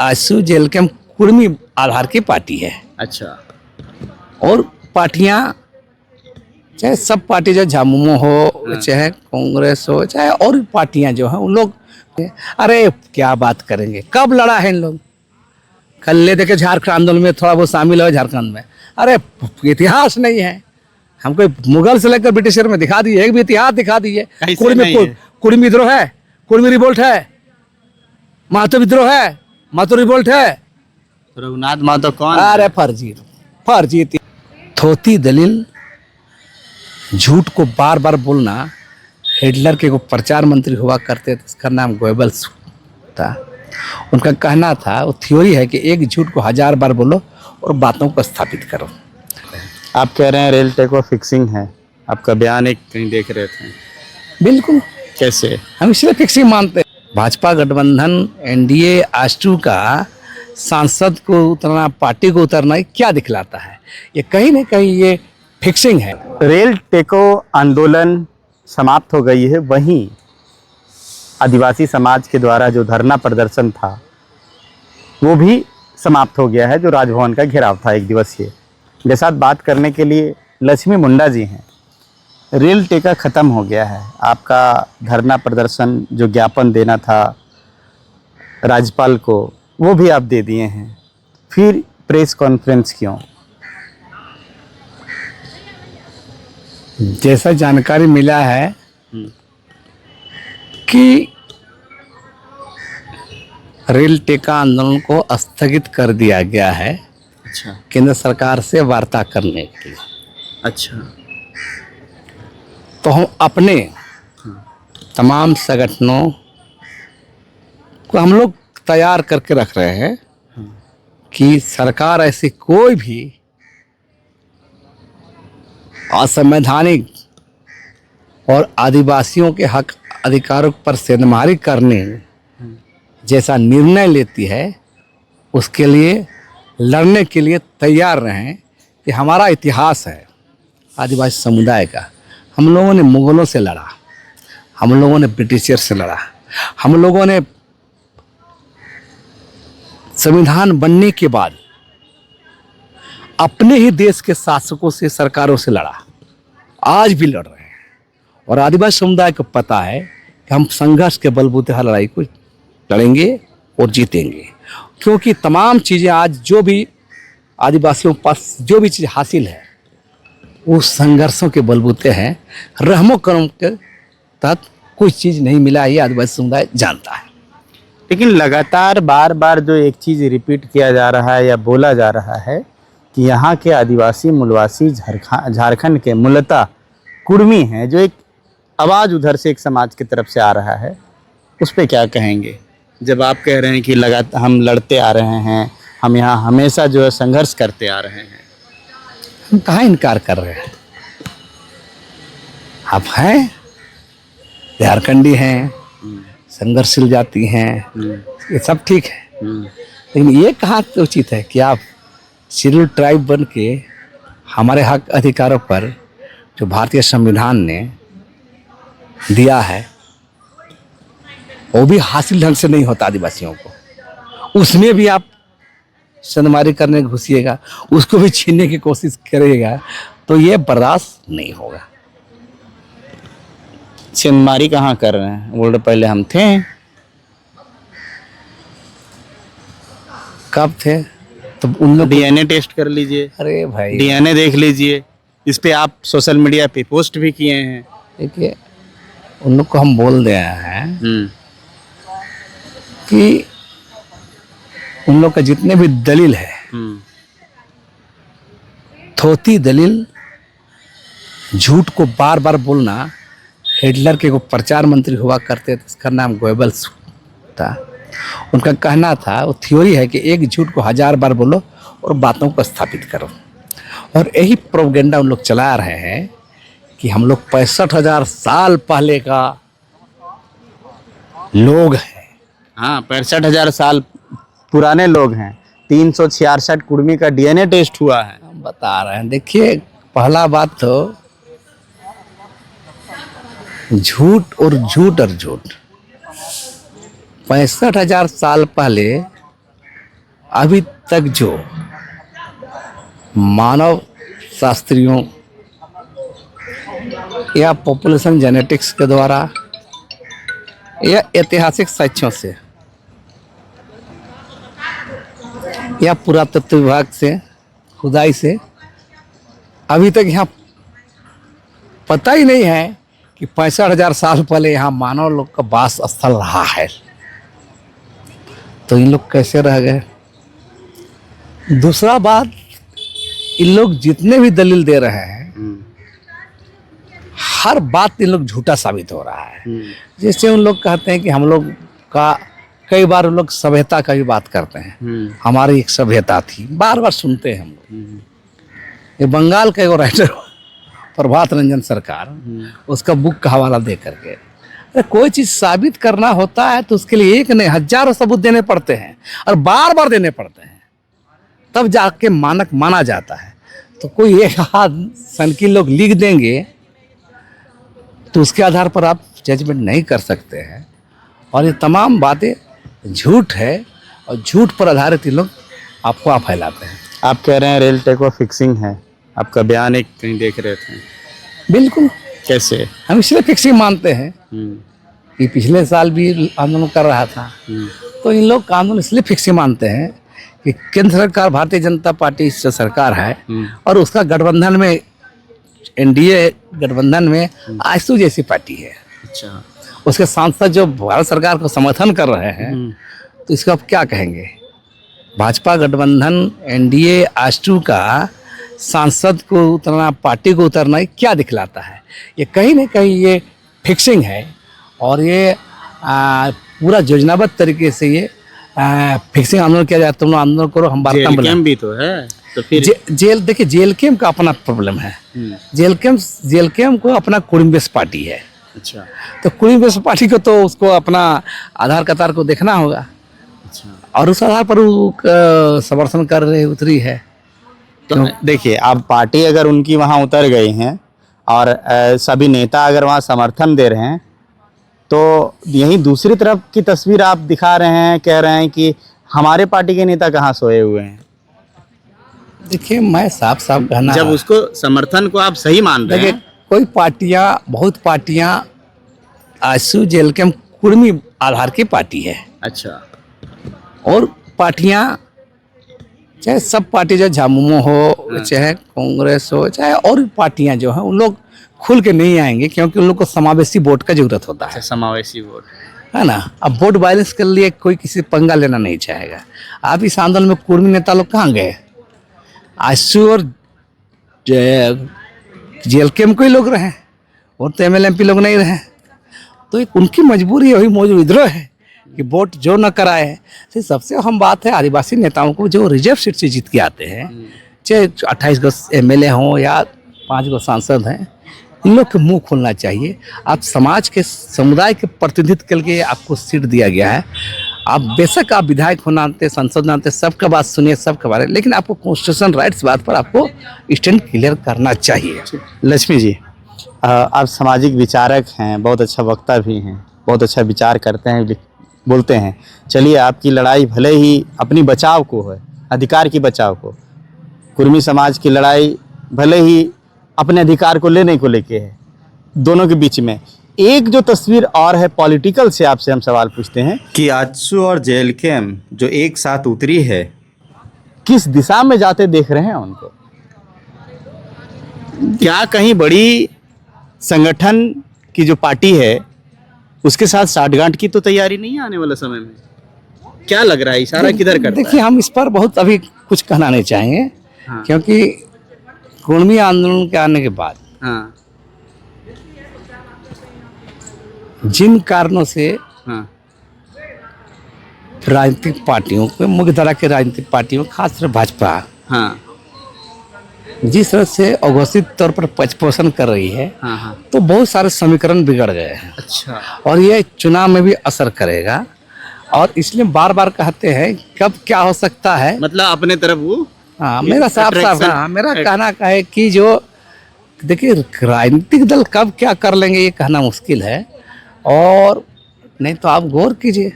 आशु jail के हम कुर्मी आधार की पार्टी है। अच्छा। और पार्टियां चाहे सब पार्टी, जो झामुमो हो चाहे कांग्रेस हो चाहे और भी पार्टियां जो हैं उन लोग, अरे क्या बात करेंगे, कब लड़ा है इन लोग। कल ले देखे झारखंड आंदोलन में थोड़ा बहुत शामिल हो झारखंड में, अरे इतिहास नहीं है। हमको मुगल से लेकर ब्रिटिशर में दिखा दिए, एक भी इतिहास दिखा दिए। कुर्मी विद्रोह है, कुर्मी रिवोल्ट है, महतो विद्रोह है, महतो रिवोल्ट है। रघुनाथ महतो कौन? अरे फर्जी थोती दलील, झूठ को बार बार बोलना। हिटलर के वो प्रचार मंत्री हुआ करते थे, उसका नाम गोएबल्स था। उनका कहना था, वो थ्योरी है कि एक झूठ को 1000 बार बोलो और बातों को स्थापित करो। आप कह रहे हैं रेल टेको फिक्सिंग है, आपका बयान एक कहीं देख रहे थे। बिल्कुल। कैसे? हम इसलिए फिक्सिंग मानते हैं। भाजपा गठबंधन एनडीए आजसू का सांसद को उतरना, पार्टी को उतरना, ये क्या दिखलाता है? ये कहीं ना कहीं ये फिक्सिंग है। रेल टेको आंदोलन समाप्त हो गई है, वहीं आदिवासी समाज के द्वारा जो धरना प्रदर्शन था वो भी समाप्त हो गया है, जो राजभवन का घेराव था 1 दिवसीय। मेरे साथ बात करने के लिए लक्ष्मी मुंडा जी हैं। रेल टेका ख़त्म हो गया है, आपका धरना प्रदर्शन जो ज्ञापन देना था राज्यपाल को वो भी आप दे दिए हैं, फिर प्रेस कॉन्फ्रेंस क्यों? जैसा जानकारी मिला है कि रेल टेका आंदोलन को स्थगित कर दिया गया है। अच्छा। केंद्र सरकार से वार्ता करने के लिए। अच्छा। तो हम अपने तमाम संगठनों को हम लोग तैयार करके रख रहे हैं कि सरकार ऐसी कोई भी असंवैधानिक और आदिवासियों के हक अधिकारों पर सेंधमारी करने जैसा निर्णय लेती है, उसके लिए लड़ने के लिए तैयार रहें। कि हमारा इतिहास है आदिवासी समुदाय का। हम लोगों ने मुगलों से लड़ा, हम लोगों ने ब्रिटिशर से लड़ा, हम लोगों ने संविधान बनने के बाद अपने ही देश के शासकों से, सरकारों से लड़ा, आज भी लड़ रहे हैं। और आदिवासी समुदाय को पता है कि हम संघर्ष के बलबूते हर लड़ाई को लड़ेंगे और जीतेंगे। क्योंकि तमाम चीज़ें आज जो भी आदिवासियों के पास जो भी चीज़ हासिल है वो संघर्षों के बलबूते हैं। रहमो करम के तहत कुछ चीज़ नहीं मिला, ये आदिवासी समुदाय जानता है। लेकिन लगातार बार बार जो एक चीज़ रिपीट किया जा रहा है या बोला जा रहा है कि यहाँ के आदिवासी मूलवासी झारखंड के मूलतः कुर्मी हैं, जो एक आवाज़ उधर से एक समाज की तरफ से आ रहा है, उस पर क्या कहेंगे? जब आप कह रहे हैं कि लगातार हम लड़ते आ रहे हैं, हम यहाँ हमेशा जो है संघर्ष करते आ रहे हैं। हम कहाँ इनकार कर रहे हैं? आप हैं, झारखंडी हैं, संघर्षशील जाति हैं, ये सब ठीक है। लेकिन ये कहाँ उचित है कि आप शेड्यूल ट्राइब बन के हमारे हक अधिकारों पर जो भारतीय संविधान ने दिया है वो भी हासिल ढंग से नहीं होता आदिवासियों को, उसमें भी आप संधमारी करने घुसिएगा, उसको भी छीनने की कोशिश करेगा, तो ये बर्दाश्त नहीं होगा। संधमारी कहाँ कर रहे हैं? बोल रहे पहले हम थे। कब थे? तो उन लोग डीएनए टेस्ट कर लीजिए। अरे भाई, डीएनए देख लीजिए, इस पे आप सोशल मीडिया पे पोस्ट भी किए हैं। देखिए, उन लोग को हम बोल रहे हैं कि उन लोग का जितने भी दलील है, थोती दलील, झूठ को बार बार बोलना। हिटलर के वो प्रचार मंत्री हुआ करते थे, उसका नाम गोएबल्स था। उनका कहना था, वो थ्योरी है कि एक झूठ को 1000 बार बोलो और बातों को स्थापित करो। और यही प्रोपेगेंडा उन लोग चला रहे हैं कि हम लोग 65,000 साल पहले का लोग हैं। हाँ, 65,000 साल पुराने लोग हैं। 366 कुर्मी का डीएनए टेस्ट हुआ है। हम बता रहे हैं। देखिए, पहला बात तो झूठ और झूठ और झूठ। 65,000 साल पहले अभी तक जो मानव शास्त्रियों या पॉपुलेशन जेनेटिक्स के द्वारा या ऐतिहासिक साक्ष्यों से या पुरातत्व विभाग से खुदाई से अभी तक यहाँ पता ही नहीं है कि 65,000 साल पहले यहाँ मानव लोग का वास स्थल रहा है। तो इन लोग कैसे रह गए? दूसरा बात, इन लोग जितने भी दलील दे रहे हैं हर बात इन लोग झूठा साबित हो रहा है। जैसे उन लोग कहते हैं कि हम लोग का कई बार उन लोग सभ्यता का भी बात करते हैं, हमारी एक सभ्यता थी, बार बार सुनते हैं हम लोग। ये बंगाल का एक राइटर प्रभात रंजन सरकार, उसका बुक का हवाला दे करके, अरे कोई चीज़ साबित करना होता है तो उसके लिए एक नहीं हजारों सबूत देने पड़ते हैं और बार बार देने पड़ते हैं, तब जाके मानक माना जाता है। तो कोई एक हाथ सनकी लोग लिख देंगे तो उसके आधार पर आप जजमेंट नहीं कर सकते हैं। और ये तमाम बातें झूठ है और झूठ पर आधारित ये लोग अफवाह फैलाते हैं। आप कह रहे हैं रेल टेको फिक्सिंग है, आपका बयान एक कहीं देख रहे थे। बिल्कुल, कैसे? हम इसलिए फिक्सिंग मानते हैं कि पिछले साल भी आंदोलन कर रहा था, तो इन लोग आंदोलन इसलिए फिक्सिंग मानते हैं कि केंद्र सरकार भारतीय जनता पार्टी से सरकार है और उसका गठबंधन में एनडीए गठबंधन में आजसू जैसी पार्टी है। अच्छा, उसके सांसद जो भारत सरकार को समर्थन कर रहे हैं, तो इसको आप क्या कहेंगे? भाजपा गठबंधन एनडीए आजसू का सांसद को उतरना, पार्टी को उतरना, ये क्या दिखलाता है? ये कहीं ना कहीं ये फिक्सिंग है और ये पूरा योजनाबद्ध तरीके से ये फिक्सिंग आंदोलन किया जाए। तुम लोग आंदोलन करो, हम बात जेल भी तो है, तो फिर जेल देखिए, जेल कैम्प का अपना प्रॉब्लम है। जेल कैम्प को अपना कुड़िम्बेस पार्टी है। अच्छा, तो कुड़िम्बेस पार्टी को तो उसको अपना आधार कतार को देखना होगा। अच्छा, और उस आधार पर वो समर्थन कर रहे उतरी है। तो देखिए, अब पार्टी अगर उनकी वहाँ उतर गई हैं और सभी नेता अगर वहाँ समर्थन दे रहे हैं, तो यहीं दूसरी तरफ की तस्वीर आप दिखा रहे हैं, कह रहे हैं कि हमारे पार्टी के नेता कहाँ सोए हुए हैं। देखिए, मैं साफ साफ कहना, जब उसको समर्थन को आप सही मान रहे हैं, कोई पार्टियां, बहुत पार्टियां आजसू जेल कैम्प कुर्मी आधार की पार्टी है। अच्छा, और पार्टियां चाहे सब पार्टी, जो झामुमो हो, चाहे कांग्रेस हो, चाहे और भी पार्टियां जो हैं, उन लोग खुल के नहीं आएंगे क्योंकि उन लोग को समावेशी वोट का जरूरत होता है। समावेशी वोट है ना। अब वोट बैलेंस के लिए कोई किसी पंगा लेना नहीं चाहेगा। आप इस आंदोलन में कुर्मी नेता लोग कहाँ गए? आजसू और जेल कैम्प कोई लोग रहे और तो MLMP लोग नहीं रहे। तो एक उनकी मजबूरी वही मौजूद विद्रोह है कि वोट जो न कराए। तो सबसे अहम बात है, आदिवासी नेताओं को जो रिजर्व सीट से जीत के आते हैं, चाहे 28 गो MLA हों या 5 गो सांसद हैं, इन लोग के मुंह खोलना चाहिए। आप समाज के, समुदाय के प्रतिनिधित्व के लिए आपको सीट दिया गया है। आप बेशक आप विधायक होना आते, संसद आते, सबका बात सुनिए, सबके बारे, लेकिन आपको कॉन्स्टिट्यूशन राइट्स बात पर आपको स्टैंड क्लियर करना चाहिए। लक्ष्मी जी, आप सामाजिक विचारक हैं, बहुत अच्छा वक्ता भी हैं, बहुत अच्छा विचार करते हैं, बोलते हैं। चलिए, आपकी लड़ाई भले ही अपनी बचाव को है, अधिकार की बचाव को, कुर्मी समाज की लड़ाई भले ही अपने अधिकार को लेने को लेके है, दोनों के बीच में एक जो तस्वीर और है पॉलिटिकल से आपसे हम सवाल पूछते हैं कि आजसू और जेल कैम्प जो एक साथ उतरी है, किस दिशा में जाते देख रहे हैं उनको? क्या कहीं बड़ी संगठन की जो पार्टी है उसके साथ साठगांठ की तो तैयारी नहीं है आने वाले समय में? क्या लग रहा है, इशारा किधर करता है? देखिए, हम इस पर बहुत अभी कुछ कहना नहीं चाहेंगे। हाँ। क्योंकि कुर्मी आंदोलन के आने के बाद, हाँ, जिन कारणों से, हाँ, राजनीतिक पार्टियों को, मुख्य धारा के राजनीतिक पार्टियों, खासकर भाजपा, हाँ, जिस तरह से अघोषित तौर पर पचपोषण कर रही है, हाँ, हाँ, तो बहुत सारे समीकरण बिगड़ गए हैं। अच्छा, और और ये चुनाव में भी असर करेगा। और इसलिए बार बार कहते हैं कब क्या हो सकता है, मतलब अपने तरफ वो, हाँ, मेरा साफ मेरा कहना का है कि जो देखिए, राजनीतिक दल कब क्या कर लेंगे ये कहना मुश्किल है। और नहीं तो आप गौर कीजिए,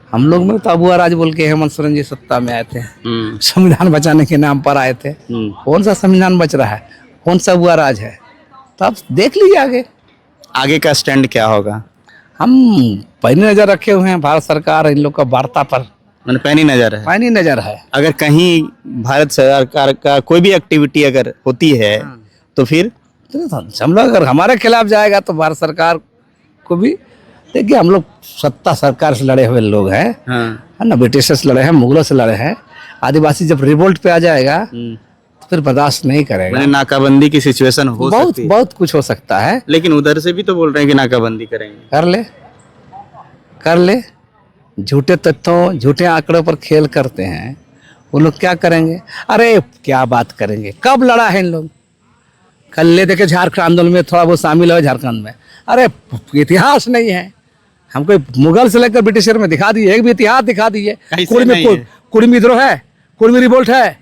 हम लोग में तो अबुआ राज बोल के हेमंत सोरेन जी सत्ता में आए थे, संविधान बचाने के नाम पर आए थे। कौन सा संविधान बच रहा है, कौन सा अबुआ राज है? तो आप देख लीजिए आगे आगे का स्टैंड क्या होगा? हम पैनी नजर रखे हुए हैं भारत सरकार इन लोग का वार्ता पर, मैंने पैनी नजर है। पैनी नजर है। अगर कहीं भारत सरकार का कोई भी एक्टिविटी अगर होती है तो फिर तो हम लोग अगर हमारे खिलाफ जाएगा तो भारत सरकार को भी देखिए, हम लोग सत्ता सरकार से लड़े हुए लोग हैं, है ना, ब्रिटिश से लड़े हैं, मुगलों से लड़े हैं। आदिवासी जब रिवोल्ट पे आ जाएगा तो फिर बर्दाश्त नहीं करेगा। मैंने नाकाबंदी की सिचुएशन हो सकती है, बहुत कुछ हो सकता है। लेकिन उधर से भी तो बोल रहे हैं कि नाकाबंदी करेंगे। कर ले झूठे तथ्यों झूठे आंकड़ों पर खेल करते हैं वो लोग, क्या करेंगे? अरे क्या बात करेंगे, कब लड़ा है इन लोग? कल ले देखे झारखंड आंदोलन में थोड़ा बहुत शामिल हो झारखंड में, अरे इतिहास नहीं है। हमको मुगल से लेकर ब्रिटिशर में दिखा दिए, एक भी इतिहास दिखा दिए। कुर्मी विद्रोह है, कुर्मी रिवोल्ट है,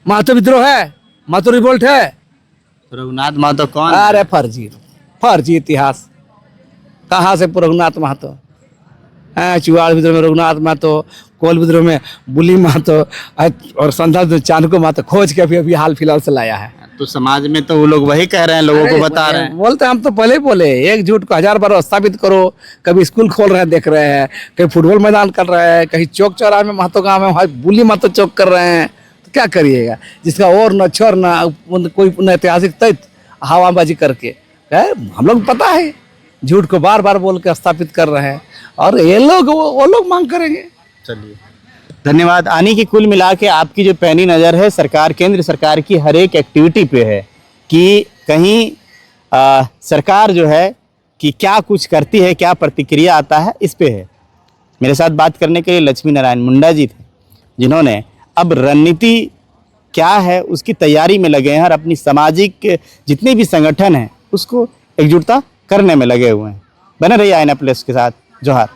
महतो विद्रोह है, महतो रिवोल्ट है। रघुनाथ महतो कौन? अरे फर्जी इतिहास। कहाँ से रघुनाथ महतो? चुवाड़ विद्रोह में रघुनाथ महतो, कोल विद्रोह में बुली महतो और संदर्भ चाणक्य महतो खोज के अभी हाल फिलहाल से लाया है। तो समाज में तो वो लोग वही कह रहे हैं, लोगों को बता रहे हैं। बोलते हम तो पहले ही बोले, एक झूठ को 1000 बार स्थापित करो। कभी स्कूल खोल रहे हैं देख रहे हैं, कहीं फुटबॉल मैदान कर रहे हैं, कहीं चौक चौराहे में महतो गाँव में बुली महतो चौक कर रहे हैं, तो क्या करिएगा? जिसका और न छोर न कोई ऐतिहासिक तथ्य हवाबाजी करके हम लोग पता है झूठ को बार बार बोल के स्थापित कर रहे हैं, और ये लोग वो लोग मांग करेंगे। चलिए धन्यवाद। आनी की कुल मिला के आपकी जो पैनी नज़र है सरकार, केंद्र सरकार की हर एक एक्टिविटी पे है कि कहीं सरकार जो है कि क्या कुछ करती है, क्या प्रतिक्रिया आता है, इस पे है। मेरे साथ बात करने के लिए लक्ष्मी नारायण मुंडा जी थे, जिन्होंने अब रणनीति क्या है उसकी तैयारी में लगे हैं और अपनी सामाजिक जितने भी संगठन हैं उसको एकजुटता करने में लगे हुए हैं। बने रहिए आईना प्लस के साथ। जोहार।